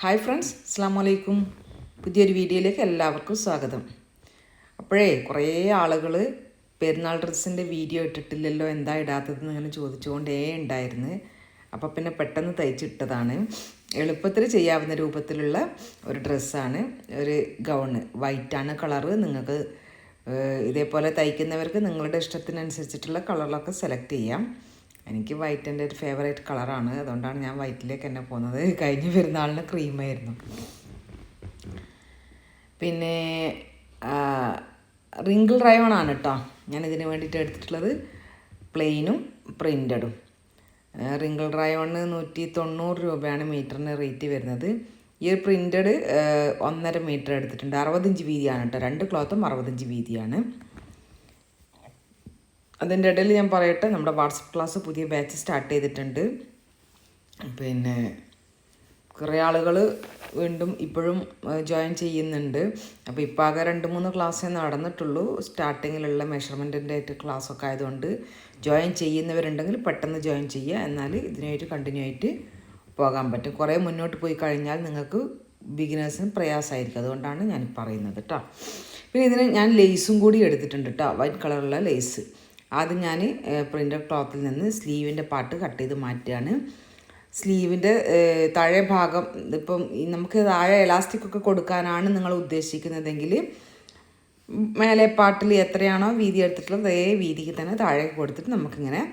Hi friends, അസ്സലാമു അലൈക്കും. പുതിയൊരു വീഡിയോയിലേക്ക് എല്ലാവർക്കും സ്വാഗതം. കുറേ ആളുകൾ പെരുന്നാൾ ഡ്രസ്സിൻ്റെ വീഡിയോ ഇട്ടിട്ടില്ലല്ലോ, എന്താ ഇടാത്തതെന്ന് ഇങ്ങനെ ചോദിച്ചുകൊണ്ടേ ഉണ്ടായിരുന്നു. അപ്പോൾ പിന്നെ പെട്ടെന്ന് തയ്ച്ചിട്ടതാണ്. എളുപ്പത്തിൽ ചെയ്യാവുന്ന രൂപത്തിലുള്ള ഒരു ഡ്രസ്സാണ്, ഒരു ഗൗണ്. വൈറ്റാണ് കളറ്. നിങ്ങൾക്ക് ഇതേപോലെ തയ്ക്കുന്നവർക്ക് നിങ്ങളുടെ ഇഷ്ടത്തിനനുസരിച്ചിട്ടുള്ള കളറിലൊക്കെ സെലക്ട് ചെയ്യാം. എനിക്ക് വൈറ്റ് എൻ്റെ ഒരു ഫേവറേറ്റ് കളറാണ്, അതുകൊണ്ടാണ് ഞാൻ വൈറ്റിലേക്ക് തന്നെ പോകുന്നത്. കഴിഞ്ഞ പെരുന്നാളിന് ക്രീമായിരുന്നു. പിന്നെ റിങ്കിൾ റയോണാണ് കേട്ടോ ഞാനിതിന് വേണ്ടിയിട്ട് എടുത്തിട്ടുള്ളത്, പ്ലെയിനും പ്രിൻ്റഡും. റിങ്കിൾ റയോണിന് 190 രൂപയാണ് മീറ്ററിന് റേറ്റ് വരുന്നത്. ഈ ഒരു പ്രിൻ്റഡ് 1.5 മീറ്റർ എടുത്തിട്ടുണ്ട്. 60 ഇഞ്ച് വീതിയാണ് കേട്ടോ, രണ്ട് ക്ലോത്തും 60 ഇഞ്ച് വീതിയാണ്. അതിൻ്റെ ഇടയിൽ ഞാൻ പറയട്ടെ, നമ്മുടെ വാട്സപ്പ് ക്ലാസ് പുതിയ ബാച്ച് സ്റ്റാർട്ട് ചെയ്തിട്ടുണ്ട്. പിന്നെ കുറേ ആളുകൾ വീണ്ടും ഇപ്പോഴും ജോയിൻ ചെയ്യുന്നുണ്ട്. അപ്പോൾ ഇപ്പോൾ ആകെ 2-3 ക്ലാസ്സേ നടന്നിട്ടുള്ളൂ. സ്റ്റാർട്ടിങ്ങിലുള്ള മെഷർമെൻറ്റിൻ്റെ ആയിട്ട് ക്ലാസ്സൊക്കെ ആയതുകൊണ്ട് ജോയിൻ ചെയ്യുന്നവരുണ്ടെങ്കിൽ പെട്ടെന്ന് ജോയിൻ ചെയ്യുക, എന്നാൽ ഇതിനായിട്ട് കണ്ടിന്യൂ ആയിട്ട് പോകാൻ പറ്റും. കുറേ മുന്നോട്ട് പോയി കഴിഞ്ഞാൽ നിങ്ങൾക്ക് ബിഗിനേഴ്സിന് പ്രയാസമായിരിക്കും, അതുകൊണ്ടാണ് ഞാൻ പറയുന്നത് കേട്ടോ. പിന്നെ ഇതിന് ഞാൻ ലേസും കൂടി എടുത്തിട്ടുണ്ട് കേട്ടോ, വൈറ്റ് കളറുള്ള ലേസ്. ആദ്യം ഞാൻ പ്രിൻ്റഡ് ക്ലോത്തിൽ നിന്ന് സ്ലീവിൻ്റെ പാർട്ട് കട്ട് ചെയ്ത് മാറ്റുകയാണ്. സ്ലീവിൻ്റെ താഴെ ഭാഗം, ഇപ്പം നമുക്ക് താഴെ എലാസ്റ്റിക്കൊക്കെ കൊടുക്കാനാണ് നിങ്ങൾ ഉദ്ദേശിക്കുന്നതെങ്കിൽ മേലെ പാർട്ടിൽ എത്രയാണോ വീതി എടുത്തിട്ടുള്ളത് അതേ വീതിക്ക് തന്നെ താഴെ കൊടുത്തിട്ട് നമുക്കിങ്ങനെ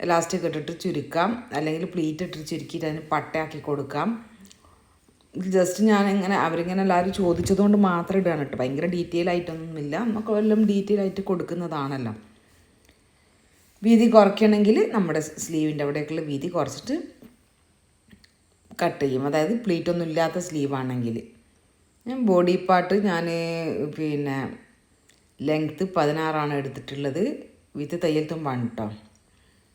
എലാസ്റ്റിക് ഇട്ടിട്ട് ചുരുക്കാം, അല്ലെങ്കിൽ പ്ലീറ്റ് ഇട്ടിട്ട് ചുരുക്കിയിട്ട് അതിന് പട്ടയാക്കി കൊടുക്കാം. ജസ്റ്റ് ഞാനിങ്ങനെ അവരിങ്ങനെ എല്ലാവരും ചോദിച്ചതുകൊണ്ട് മാത്രം ഇടുകയാണ് കേട്ടോ. ഭയങ്കര ഡീറ്റെയിൽ ആയിട്ടൊന്നുമില്ല, നമുക്ക് എല്ലാം ഡീറ്റെയിൽ ആയിട്ട് കൊടുക്കുന്നതാണല്ലോ. വീതി കുറയ്ക്കണമെങ്കിൽ നമ്മുടെ സ്ലീവിൻ്റെ അവിടേക്കുള്ള വീതി കുറച്ചിട്ട് കട്ട് ചെയ്യും, അതായത് പ്ലീറ്റൊന്നും ഇല്ലാത്ത സ്ലീവാണെങ്കിൽ. ഞാൻ ബോഡി പാർട്ട് പിന്നെ ലെങ്ത്ത് 16 എടുത്തിട്ടുള്ളത്, വിത്ത് തയ്യൽ തുമ്പാണ് കേട്ടോ.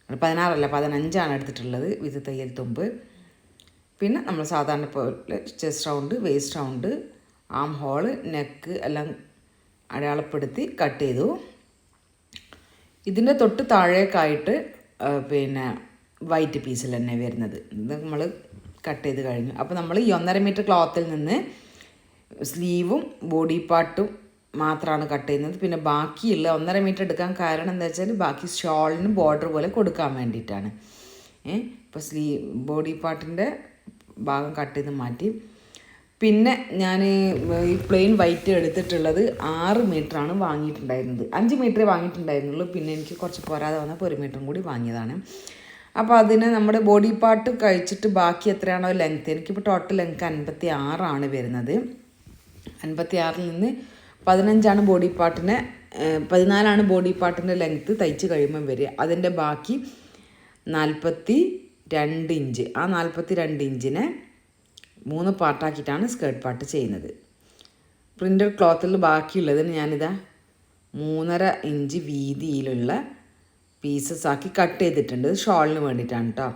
16 15 എടുത്തിട്ടുള്ളത് വിത്ത് തയ്യൽ തുമ്പ്. പിന്നെ നമ്മൾ സാധാരണ പോലെ ചെസ്റ്റ് റൗണ്ട്, വേസ്റ്റ് റൗണ്ട്, ആം ഹോള്, നെക്ക് എല്ലാം അടയാളപ്പെടുത്തി കട്ട് ചെയ്തു. ഇതിൻ്റെ തൊട്ട് താഴേക്കായിട്ട് പിന്നെ വൈറ്റ് പീസിൽ തന്നെ വരുന്നത്, ഇത് നമ്മൾ കട്ട് ചെയ്ത് കഴിഞ്ഞു. അപ്പോൾ നമ്മൾ ഈ 1.5 മീറ്റർ ക്ലോത്തിൽ നിന്ന് സ്ലീവും ബോഡി പാർട്ടും മാത്രമാണ് കട്ട് ചെയ്യുന്നത്. പിന്നെ ബാക്കിയുള്ള 1.5 മീറ്റർ എടുക്കാൻ കാരണം എന്താ വെച്ചാൽ ബാക്കി ഷോളിന് ബോർഡർ പോലെ കൊടുക്കാൻ വേണ്ടിയിട്ടാണ്. ഇപ്പോൾ ബോഡി പാർട്ടിൻ്റെ ഭാഗം കട്ട് ചെയ്ത് മാറ്റി. പിന്നെ ഞാൻ ഈ പ്ലെയിൻ വൈറ്റ് എടുത്തിട്ടുള്ളത് 6 മീറ്ററാണ് വാങ്ങിയിട്ടുണ്ടായിരുന്നത്. 5 മീറ്ററേ വാങ്ങിയിട്ടുണ്ടായിരുന്നുള്ളൂ. പിന്നെ എനിക്ക് കുറച്ച് പോരാതെ വന്നപ്പോൾ 1 മീറ്ററും കൂടി വാങ്ങിയതാണ്. അപ്പോൾ അതിന് നമ്മുടെ ബോഡി പാർട്ട് കഴിച്ചിട്ട് ബാക്കി എത്രയാണോ ലെങ്ത്ത്, എനിക്കിപ്പോൾ ടോട്ടൽ ലെങ്ത്ത് 56 വരുന്നത്. 56 നിന്ന് 15 ബോഡി പാർട്ടിനെ 14 ബോഡി പാർട്ടിൻ്റെ ലെങ്ത്ത് തയ്ച്ച് കഴിയുമ്പം വരിക. അതിൻ്റെ ബാക്കി 42 ഇഞ്ച്. ആ 42 ഇഞ്ചിനെ 3 പാർട്ടാക്കിയിട്ടാണ് സ്കേർട്ട് പാർട്ട് ചെയ്യുന്നത്. പ്രിൻ്റഡ് ക്ലോത്തിൽ ബാക്കിയുള്ളതിന് ഞാനിതാ 3.5 ഇഞ്ച് വീതിയിലുള്ള പീസസ് ആക്കി കട്ട് ചെയ്തിട്ടുണ്ട്. ഷോളിന് വേണ്ടിയിട്ടാണ് കേട്ടോ.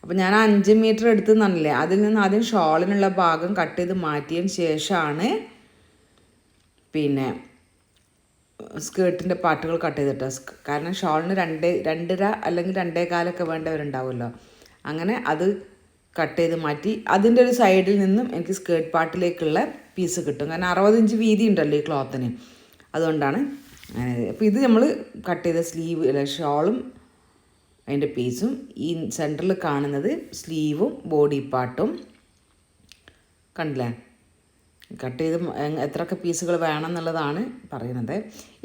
അപ്പോൾ ഞാൻ 5 മീറ്റർ എടുത്ത് തന്നില്ലേ, അതിൽ നിന്ന് ആദ്യം ഷോളിനുള്ള ഭാഗം കട്ട് ചെയ്ത് മാറ്റിയതിന് ശേഷമാണ് പിന്നെ സ്കേർട്ടിൻ്റെ പാർട്ടുകൾ കട്ട് ചെയ്തിട്ടോ. കാരണം ഷോളിന് 2.5 അല്ലെങ്കിൽ 2.25 വേണ്ടവരുണ്ടാവുമല്ലോ, അങ്ങനെ അത് കട്ട് ചെയ്ത് മാറ്റി. അതിൻ്റെ ഒരു സൈഡിൽ നിന്നും എനിക്ക് സ്കേർട്ട് പാർട്ടിലേക്കുള്ള പീസ് കിട്ടും, കാരണം 60 ഇഞ്ച് വീതി ഉണ്ടല്ലോ ഈ ക്ലോത്തിന്, അതുകൊണ്ടാണ് അങ്ങനെ. അപ്പോൾ ഇത് നമ്മൾ കട്ട് ചെയ്ത സ്ലീവ് അല്ല, ഷോളും അതിൻ്റെ പീസും. ഈ സെൻറ്ററിൽ കാണുന്നത് സ്ലീവും ബോഡി പാർട്ടും കണ്ടില്ലേ. കട്ട് ചെയ്ത് എത്രയൊക്കെ പീസുകൾ വേണം എന്നുള്ളതാണ് പറയുന്നത്.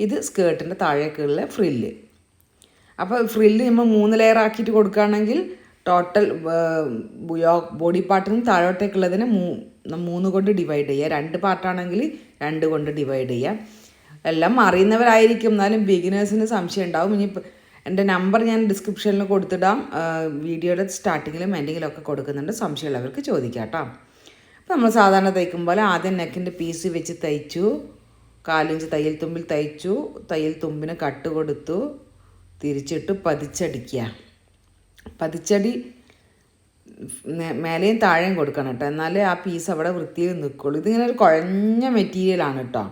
ഇത് സ്കേർട്ടിൻ്റെ താഴേക്കുള്ള ഫ്രില്ല്. അപ്പോൾ ഫ്രില്ല് നമ്മൾ 3 ലെയർ ആക്കിയിട്ട് കൊടുക്കുകയാണെങ്കിൽ ടോട്ടൽ ബോഡി പാർട്ടിന് താഴോട്ടേക്കുള്ളതിനെ 3 കൊണ്ട് ഡിവൈഡ് ചെയ്യുക. 2 പാർട്ടാണെങ്കിൽ 2 കൊണ്ട് ഡിവൈഡ് ചെയ്യുക. എല്ലാം അറിയുന്നവരായിരിക്കും, എന്നാലും ബിഗിനേഴ്സിന് സംശയം ഉണ്ടാവും. ഇനി എൻ്റെ നമ്പർ ഞാൻ ഡിസ്ക്രിപ്ഷനിൽ കൊടുത്തിടാം, വീഡിയോയുടെ സ്റ്റാർട്ടിങ്ങിലും എൻഡിങ്ങിലും ഒക്കെ കൊടുക്കുന്നുണ്ട്, സംശയമുള്ളവർക്ക് ചോദിക്കാം കേട്ടോ. അപ്പോൾ നമ്മൾ സാധാരണ തയ്ക്കുമ്പോൾ ആദ്യം നെക്കിൻ്റെ പീസ് വെച്ച് തയ്ച്ചു, 4 ഇഞ്ച് തയ്യൽ തുമ്പിൽ തയ്ച്ചു, തയ്യൽ തുമ്പിന് കട്ട് കൊടുത്തു, തിരിച്ചിട്ട് പതിച്ചടിക്കുക. പതിച്ചടി മേലെയും താഴെയും കൊടുക്കണം കേട്ടോ, എന്നാലേ ആ പീസ് അവിടെ വൃത്തിയിൽ നിൽക്കുള്ളൂ. ഇതിങ്ങനെ ഒരു കുഴഞ്ഞ മെറ്റീരിയലാണ് കേട്ടോ.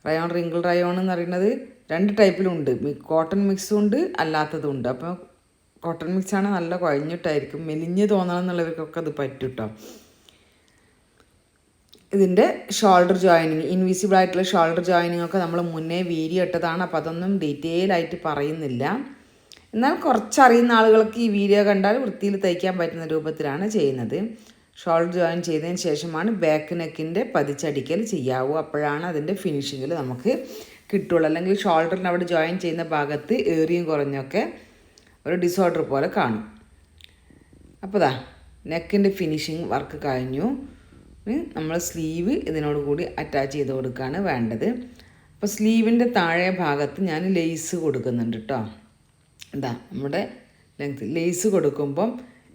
റയോൺ, റിങ്കിൾ റയോൺ എന്ന് പറയുന്നത് 2 ടൈപ്പിലുണ്ട്, കോട്ടൺ മിക്സും ഉണ്ട്, അല്ലാത്തതും ഉണ്ട്. അപ്പോൾ കോട്ടൺ മിക്സാണ് നല്ല കുഴഞ്ഞിട്ടായിരിക്കും, മെലിഞ്ഞ് തോന്നണം എന്നുള്ളവർക്കൊക്കെ അത് പറ്റും കേട്ടോ. ഇതിൻ്റെ ഷോൾഡർ ജോയിനിങ്, ഇൻവിസിബിൾ ആയിട്ടുള്ള ഷോൾഡർ ജോയിനിങ് ഒക്കെ നമ്മൾ മുന്നേ വീഡിയോ ഇട്ടതാണ്. അപ്പോൾ അതൊന്നും ഡീറ്റെയിൽ ആയിട്ട് പറയുന്നില്ല. എന്നാൽ കുറച്ചറിയുന്ന ആളുകൾക്ക് ഈ വീഡിയോ കണ്ടാൽ വൃത്തിയിൽ തയ്ക്കാൻ പറ്റുന്ന രൂപത്തിലാണ് ചെയ്യുന്നത്. ഷോൾഡർ ജോയിൻ ചെയ്തതിന് ശേഷമാണ് ബാക്ക് നെക്കിൻ്റെ പതിച്ചടിക്കൽ ചെയ്യാവൂ. അപ്പോഴാണ് അതിൻ്റെ ഫിനിഷിങ്ങിൽ നമുക്ക് കിട്ടുള്ളൂ. അല്ലെങ്കിൽ ഷോൾഡറിന് അവിടെ ജോയിൻ ചെയ്യുന്ന ഭാഗത്ത് ഏറിയും കുറഞ്ഞൊക്കെ ഒരു ഡിസോർഡർ പോലെ കാണും. അപ്പോൾ ദാ നെക്കിൻ്റെ ഫിനിഷിങ് വർക്ക് കഴിഞ്ഞു. നമ്മൾ സ്ലീവ് ഇതിനോട് കൂടി അറ്റാച്ച് ചെയ്ത് കൊടുക്കുകയാണ് വേണ്ടത്. അപ്പോൾ സ്ലീവിൻ്റെ താഴെ ഭാഗത്ത് ഞാൻ ലേസ് കൊടുക്കുന്നുണ്ട് കേട്ടോ. എന്താ നമ്മുടെ ലെങ്ത് ലേസ് കൊടുക്കുമ്പം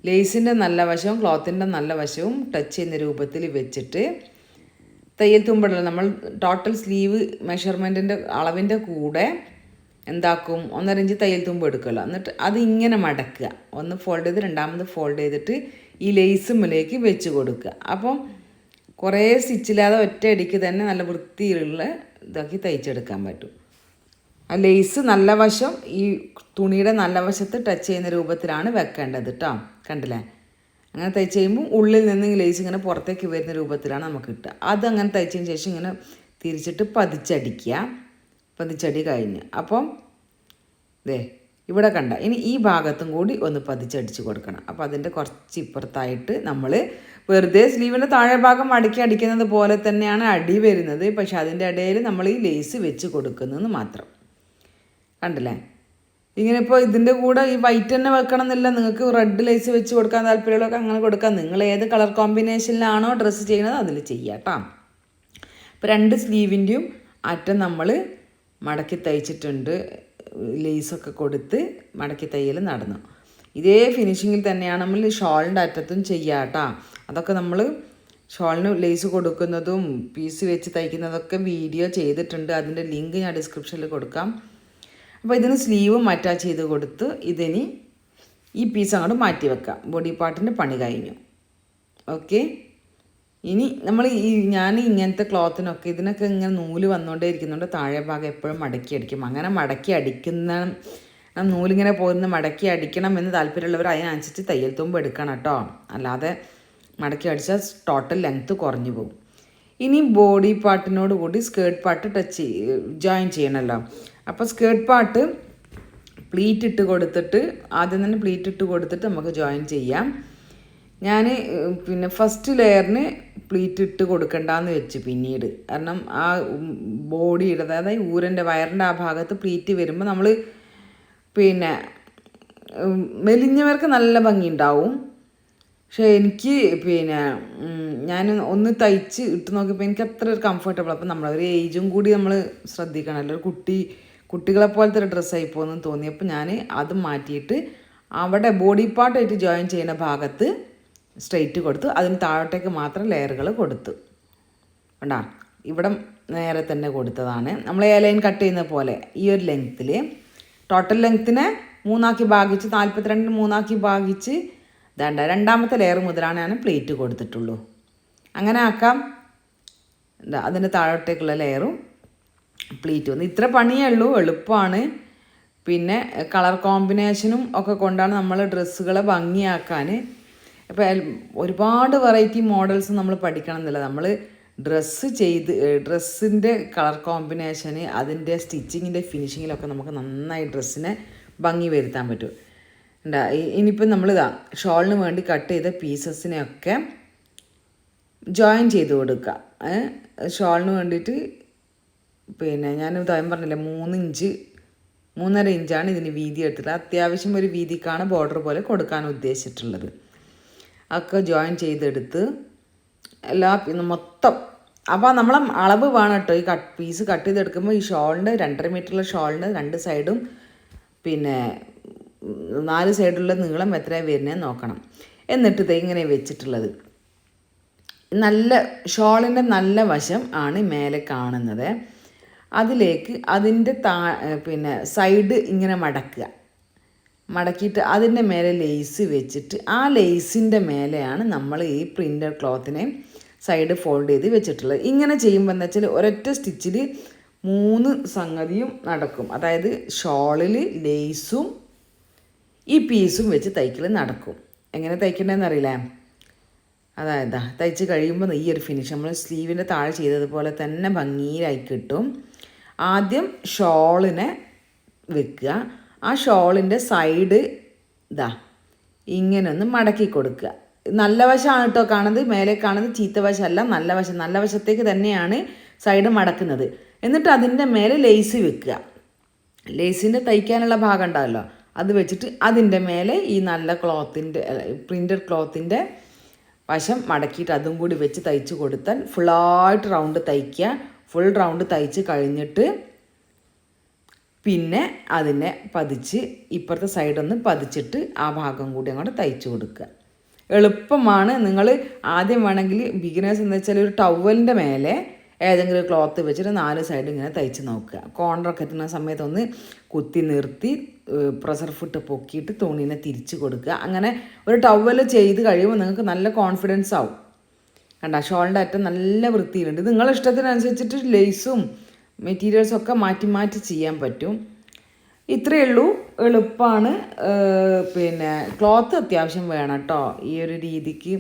ലേസിൻ്റെ നല്ല വശവും ക്ലോത്തിൻ്റെ നല്ല വശവും ടച്ച് ചെയ്യുന്ന രൂപത്തിൽ വെച്ചിട്ട് തയ്യൽ തുമ്പുണ്ടല്ലോ, നമ്മൾ ടോട്ടൽ സ്ലീവ് മെഷർമെൻറ്റിൻ്റെ അളവിൻ്റെ കൂടെ എന്താക്കും 1.5 ഇഞ്ച് തയ്യൽ തുമ്പ് എടുക്കുമല്ലോ. എന്നിട്ട് അതിങ്ങനെ മടക്കുക, ഒന്ന് ഫോൾഡ് ചെയ്ത് രണ്ടാമത് ഫോൾഡ് ചെയ്തിട്ട് ഈ ലേസുമ്മിലേക്ക് വെച്ച് കൊടുക്കുക. അപ്പം കുറേ സ്റ്റിച്ചില്ലാതെ ഒറ്റയടിക്ക് തന്നെ നല്ല വൃത്തിയിലുള്ള ഇതാക്കി തയ്ച്ചെടുക്കാൻ പറ്റും. ആ ലേസ് നല്ല വശം ഈ തുണിയുടെ നല്ല വശത്ത് ടച്ച് ചെയ്യുന്ന രൂപത്തിലാണ് വെക്കേണ്ടത് കേട്ടോ. കണ്ടില്ലേ? അങ്ങനെ തയ്ച്ച് കഴിയുമ്പോൾ ഉള്ളിൽ നിന്ന് ലേസ് ഇങ്ങനെ പുറത്തേക്ക് വരുന്ന രൂപത്തിലാണ് നമുക്ക് കിട്ടുക. അതങ്ങനെ തയ്ച്ചതിന് ശേഷം ഇങ്ങനെ തിരിച്ചിട്ട് പതിച്ചടിക്കുക. പതിച്ചടി കഴിഞ്ഞ് അപ്പം ദേ ഇവിടെ കണ്ട ഇനി ഈ ഭാഗത്തും കൂടി ഒന്ന് പതിച്ചടിച്ച് കൊടുക്കണം. അപ്പോൾ അതിൻ്റെ കുറച്ച് ഇപ്പുറത്തായിട്ട് നമ്മൾ വെറുതെ സ്ലീവിൻ്റെ താഴെ ഭാഗം മടക്കി അടിക്കുന്നത് പോലെ തന്നെയാണ് അടി വരുന്നത്. പക്ഷെ അതിൻ്റെ ഇടയിൽ നമ്മൾ ഈ ലേസ് വെച്ച് കൊടുക്കുന്നതെന്ന് മാത്രം. കണ്ടില്ലേ? ഇങ്ങനെ ഇപ്പോൾ ഇതിൻ്റെ കൂടെ ഈ വൈറ്റ് തന്നെ വെക്കണം എന്നില്ല, നിങ്ങൾക്ക് റെഡ് ലേസ് വെച്ച് കൊടുക്കാൻ താല്പര്യമുള്ളതൊക്കെ അങ്ങനെ കൊടുക്കാം. നിങ്ങൾ ഏത് കളർ കോമ്പിനേഷനിലാണോ ഡ്രസ്സ് ചെയ്യുന്നത് അതിൽ ചെയ്യാം കേട്ടോ. ഇപ്പോൾ 2 സ്ലീവിൻ്റെയും അറ്റം നമ്മൾ മടക്കി തയ്ച്ചിട്ടുണ്ട്. ലേസൊക്കെ കൊടുത്ത് മടക്കി തയ്യൽ നടന്നു. ഇതേ ഫിനിഷിങ്ങിൽ തന്നെയാണ് നമ്മൾ ഷോളിൻ്റെ അറ്റത്തും ചെയ്യുക കേട്ടോ. അതൊക്കെ നമ്മൾ ഷോളിന് ലേസ് കൊടുക്കുന്നതും പീസ് വെച്ച് തയ്ക്കുന്നതൊക്കെ വീഡിയോ ചെയ്തിട്ടുണ്ട്. അതിൻ്റെ ലിങ്ക് ഞാൻ ഡിസ്ക്രിപ്ഷനിൽ കൊടുക്കാം. അപ്പോൾ ഇതിന് സ്ലീവും അറ്റാച്ച് ചെയ്ത് കൊടുത്ത് ഇതിന് ഈ പീസ് അങ്ങോട്ട് മാറ്റി വെക്കാം. ബോഡി പാർട്ടിൻ്റെ പണി കഴിഞ്ഞു. ഓക്കെ, ഇനി നമ്മൾ ഞാൻ ഇങ്ങനത്തെ ക്ലോത്തിനൊക്കെ ഇതിനൊക്കെ ഇങ്ങനെ നൂല് വന്നുകൊണ്ടേ ഇരിക്കുന്നുണ്ട്. താഴെ ഭാഗം എപ്പോഴും മടക്കി അടിക്കും. അങ്ങനെ മടക്കി അടിക്കുന്ന നൂലിങ്ങനെ പോരുന്ന മടക്കി അടിക്കണം എന്ന് താല്പര്യമുള്ളവർ അതിനനുസരിച്ച് തയ്യൽ തുമ്പ് എടുക്കണം കേട്ടോ. അല്ലാതെ മടക്കി അടിച്ചാൽ ടോട്ടൽ ലെങ്ത്ത് കുറഞ്ഞു പോകും. ഇനി ബോഡി പാർട്ടിനോട് കൂടി സ്കേർട്ട് പാർട്ട് ജോയിൻ ചെയ്യണമല്ലോ. അപ്പോൾ സ്കേർട്ട് പാർട്ട് പ്ലീറ്റ് ഇട്ട് കൊടുത്തിട്ട് ആദ്യം തന്നെ പ്ലീറ്റ് ഇട്ട് കൊടുത്തിട്ട് നമുക്ക് ജോയിൻ ചെയ്യാം. ഞാൻ പിന്നെ ഫസ്റ്റ് ലെയറിന് പ്ലീറ്റ് ഇട്ട് കൊടുക്കണ്ടെന്ന് വെച്ച് പിന്നീട്, കാരണം ആ ബോഡിയുടെ അതായത് ഊരൻ്റെ വയറിൻ്റെ ആ ഭാഗത്ത് പ്ലീറ്റ് വരുമ്പോൾ നമ്മൾ പിന്നെ മെലിഞ്ഞവർക്ക് നല്ല ഭംഗി ഉണ്ടാവും. പക്ഷേ എനിക്ക് പിന്നെ ഞാൻ ഒന്ന് തയ്ച്ച് ഇട്ട് നോക്കിയപ്പോൾ എനിക്ക് അത്ര ഒരു കംഫർട്ടബിൾ. അപ്പോൾ നമ്മളൊരു ഏജും കൂടി നമ്മൾ ശ്രദ്ധിക്കണമല്ലോ. ഒരു കുട്ടികളെപ്പോലത്തെ ഒരു ഡ്രസ്സായി പോകുമെന്ന് തോന്നിയപ്പോൾ ഞാൻ അത് മാറ്റിയിട്ട് അവിടെ ബോഡി പാർട്ടായിട്ട് ജോയിൻ ചെയ്യുന്ന ഭാഗത്ത് സ്ട്രെയിറ്റ് കൊടുത്തു. അതിന് താഴോട്ടേക്ക് മാത്രം ലെയറുകൾ കൊടുത്തു. കണ്ടാ, ഇവിടെ നേരെ തന്നെ കൊടുത്തതാണ്. നമ്മൾ ലൈൻ കട്ട് ചെയ്യുന്ന പോലെ ഈ ഒരു ലെങ്ത്തിൽ ടോട്ടൽ ലെങ്ത്തിനെ 3 ഭാഗിച്ച് 42 3 ഭാഗിച്ച് രണ്ടാമത്തെ ലെയർ മുതലാണ് ഞാൻ പ്ലേറ്റ് കൊടുത്തിട്ടുള്ളൂ. അങ്ങനെ ആക്കാം. അതിൻ്റെ താഴോട്ടേക്കുള്ള ലെയറും പ്ലീറ്റ് വന്നു. ഇത്ര പണിയേ ഉള്ളൂ, എളുപ്പമാണ്. പിന്നെ കളർ കോമ്പിനേഷനും ഒക്കെ കൊണ്ടാണ് നമ്മൾ ഡ്രസ്സുകളെ ഭംഗിയാക്കാൻ. ഇപ്പോൾ ഒരുപാട് വെറൈറ്റി മോഡൽസ് നമ്മൾ പഠിക്കണം എന്നില്ല. നമ്മൾ ഡ്രസ്സിൻ്റെ കളർ കോമ്പിനേഷന് അതിൻ്റെ സ്റ്റിച്ചിങ്ങിൻ്റെ ഫിനിഷിങ്ങിലൊക്കെ നമുക്ക് നന്നായി ഡ്രസ്സിനെ ഭംഗി വരുത്താൻ പറ്റും. ഇനിയിപ്പം നമ്മളിതാ ഷോളിന് വേണ്ടി കട്ട് ചെയ്ത പീസസിനെയൊക്കെ ജോയിൻ ചെയ്ത് കൊടുക്കുക. ഷോളിന് വേണ്ടിയിട്ട് പിന്നെ ഞാൻ ഉദാഹരണം പറഞ്ഞില്ലേ 3.5 ഇഞ്ചാണ് ഇതിന് വീതി എടുത്തിട്ടുള്ളത്. അത്യാവശ്യം ഒരു വീതിക്കാണ് ബോർഡർ പോലെ കൊടുക്കാൻ ഉദ്ദേശിച്ചിട്ടുള്ളത്. ഒക്കെ ജോയിൻ ചെയ്തെടുത്ത് മൊത്തം. അപ്പോൾ നമ്മൾ അളവ് വേണം കേട്ടോ. ഈ പീസ് കട്ട് ചെയ്തെടുക്കുമ്പോൾ ഈ ഷോളിൻ്റെ 2.5 മീറ്ററുള്ള ഷോളിൻ്റെ 2 സൈഡും പിന്നെ 4 സൈഡിലുള്ള നീളം എത്രയാണ് വരുന്നതെന്ന് നോക്കണം. എന്നിട്ട് ഇത് ഇങ്ങനെ വെച്ചിട്ടുള്ളത് ഷോളിൻ്റെ നല്ല വശം ആണ് മേലെ കാണുന്നത്. അതിലേക്ക് അതിൻ്റെ പിന്നെ സൈഡ് ഇങ്ങനെ മടക്കിയിട്ട് അതിൻ്റെ മേലെ ലേസ് വെച്ചിട്ട് ആ ലേസിൻ്റെ മേലെയാണ് നമ്മൾ ഈ പ്രിൻ്റഡ് ക്ലോത്തിനെ സൈഡ് ഫോൾഡ് ചെയ്ത് വെച്ചിട്ടുള്ളത്. ഇങ്ങനെ ചെയ്യുമ്പോൾ എന്താ വെച്ചാൽ ഒരൊറ്റ സ്റ്റിച്ചിൽ 3 സംഗതിയും നടക്കും. അതായത് ഷോളിൽ ലേസും ഈ പീസും വെച്ച് തയ്ക്കൽ നടക്കും. എങ്ങനെ തയ്ക്കണമെന്ന് അറിയില്ലേ? അതായത് തയ്ച്ച് കഴിയുമ്പോൾ ഈ ഒരു ഫിനിഷ് നമ്മൾ സ്ലീവിൻ്റെ താഴെ ചെയ്തതുപോലെ തന്നെ ഭംഗിയിലായി കിട്ടും. ആദ്യം ഷോളിനെ വെക്കുക. ആ ഷോളിൻ്റെ സൈഡ് ഇങ്ങനെ ഒന്ന് മടക്കി കൊടുക്കുക. നല്ല വശമാണ് കേട്ടോ കാണുന്നത്, മേലെ കാണുന്നത് ചീത്ത വശമല്ല, നല്ല വശം. നല്ല വശത്തേക്ക് തന്നെയാണ് സൈഡ് മടക്കുന്നത്. എന്നിട്ട് അതിൻ്റെ മേലെ ലേസ് വെക്കുക. ലേസിൻ്റെ തയ്ക്കാനുള്ള ഭാഗം ഉണ്ടാവല്ലോ, അത് വെച്ചിട്ട് അതിൻ്റെ മേലെ ഈ നല്ല ക്ലോത്തിൻ്റെ പ്രിൻ്റഡ് ക്ലോത്തിൻ്റെ വശം മടക്കിയിട്ട് അതും കൂടി വെച്ച് തയ്ച്ച് കൊടുത്താൽ ഫുള്ളായിട്ട് റൗണ്ട് തയ്ക്കുക. ഫുൾ റൗണ്ട് തയ്ച്ച് കഴിഞ്ഞിട്ട് പിന്നെ അതിനെ പതിച്ച് ഇപ്പുറത്തെ സൈഡൊന്ന് പതിച്ചിട്ട് ആ ഭാഗം കൂടി അങ്ങോട്ട് തയ്ച്ച് കൊടുക്കുക. എളുപ്പമാണ്. നിങ്ങൾ ആദ്യം വേണമെങ്കിൽ ബിഗിനേഴ്സ് എന്ന് വെച്ചാൽ ഒരു ടവലിൻ്റെ മേലെ ഏതെങ്കിലും ക്ലോത്ത് വെച്ചിട്ട് 4 സൈഡ് ഇങ്ങനെ തയ്ച്ച് നോക്കുക. കോർണറൊക്കെ എത്തുന്ന സമയത്ത് ഒന്ന് കുത്തി നിർത്തി പ്രഷർ ഫുട്ട് പൊക്കിയിട്ട് തുണീനെ തിരിച്ച് കൊടുക്കുക. അങ്ങനെ ഒരു ടവൽ ചെയ്ത് കഴിയുമ്പോൾ നിങ്ങൾക്ക് നല്ല കോൺഫിഡൻസ് ആവും. കണ്ട, ഷോളിൻ്റെ അറ്റം നല്ല വൃത്തിയിലുണ്ട്. ഇത് നിങ്ങളുടെ ഇഷ്ടത്തിനനുസരിച്ചിട്ട് ലേസും മെറ്റീരിയൽസൊക്കെ മാറ്റി മാറ്റി ചെയ്യാൻ പറ്റും. ഇത്രയേ ഉള്ളൂ, എളുപ്പമാണ്. പിന്നെ ക്ലോത്ത് അത്യാവശ്യം വേണം കേട്ടോ ഈ ഒരു രീതിക്ക്.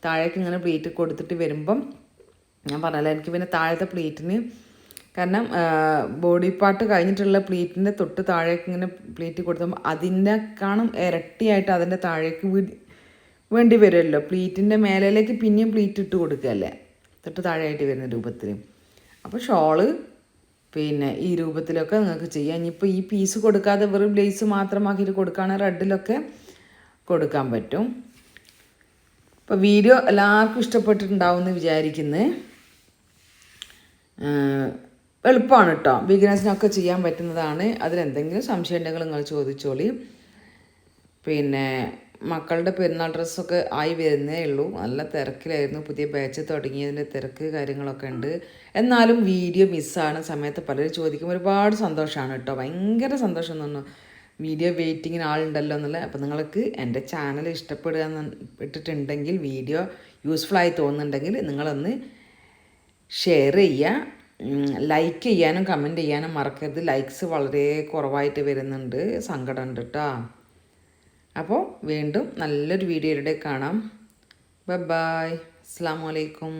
താഴേക്ക് ഇങ്ങനെ പ്ലേറ്റ് കൊടുത്തിട്ട് വരുമ്പം ഞാൻ പറഞ്ഞല്ലോ, എനിക്ക് പിന്നെ താഴത്തെ പ്ലേറ്റിന്, കാരണം ബോഡി പാർട്ട് കഴിഞ്ഞിട്ടുള്ള പ്ലേറ്റിൻ്റെ തൊട്ട് താഴേക്ക് ഇങ്ങനെ പ്ലേറ്റ് കൊടുത്തപ്പോൾ അതിൻ്റെ കാണും ഇരട്ടിയായിട്ട് അതിൻ്റെ താഴേക്ക് വേണ്ടി വരുമല്ലോ. പ്ലേറ്റിൻ്റെ മേലേക്ക് പിന്നെയും പ്ലേറ്റ് ഇട്ട് കൊടുക്കുകയല്ലേ, തൊട്ട് താഴെയായിട്ട് വരുന്ന രൂപത്തിൽ. അപ്പോൾ ഷോള് പിന്നെ ഈ രൂപത്തിലൊക്കെ നിങ്ങൾക്ക് ചെയ്യാം. ഇനിയിപ്പോൾ ഈ പീസ് കൊടുക്കാതെ വെറും ലേസ് മാത്രമാക്കിയിട്ട് കൊടുക്കുകയാണെങ്കിൽ റെഡിലൊക്കെ കൊടുക്കാൻ പറ്റും. അപ്പോൾ വീഡിയോ എല്ലാവർക്കും ഇഷ്ടപ്പെട്ടിട്ടുണ്ടാവും എന്ന് വിചാരിക്കുന്നത്. എളുപ്പമാണ് കേട്ടോ, ബിഗിനേഴ്സിനൊക്കെ ചെയ്യാൻ പറ്റുന്നതാണ്. അതിലെന്തെങ്കിലും സംശയം ഉണ്ടെങ്കിൽ നിങ്ങൾ ചോദിച്ചോളി. പിന്നെ മക്കളുടെ പെരുന്നാൾ ഡ്രസ്സൊക്കെ ആയി വരുന്നേ ഉള്ളൂ. നല്ല തിരക്കിലായിരുന്നു, പുതിയ ബാച്ച് തുടങ്ങിയതിൻ്റെ തിരക്ക് കാര്യങ്ങളൊക്കെ ഉണ്ട്. എന്നാലും വീഡിയോ മിസ്സാണ് സമയത്ത് പലരും ചോദിക്കും. ഒരുപാട് സന്തോഷമാണ് കേട്ടോ, ഭയങ്കര സന്തോഷം തോന്നുന്നു. വീഡിയോ വെയിറ്റിങ്ങിന് ആളുണ്ടല്ലോ എന്നുള്ളത്. അപ്പോൾ നിങ്ങൾക്ക് എൻ്റെ ചാനൽ ഇഷ്ടപ്പെട്ടിട്ടുണ്ടെങ്കിൽ, വീഡിയോ യൂസ്ഫുള്ളായി തോന്നുന്നുണ്ടെങ്കിൽ നിങ്ങളൊന്ന് ഷെയർ ചെയ്യുക, ലൈക്ക് ചെയ്യാനും കമൻറ്റ് ചെയ്യാനും മറക്കരുത്. ലൈക്സ് വളരെ കുറവായിട്ട് വരുന്നുണ്ട്, സങ്കടമുണ്ട് കേട്ടോ. അപ്പോൾ വീണ്ടും നല്ലൊരു വീഡിയോയിലൂടെ കാണാം. ബൈ ബൈ, അസ്സലാമു അലൈക്കും.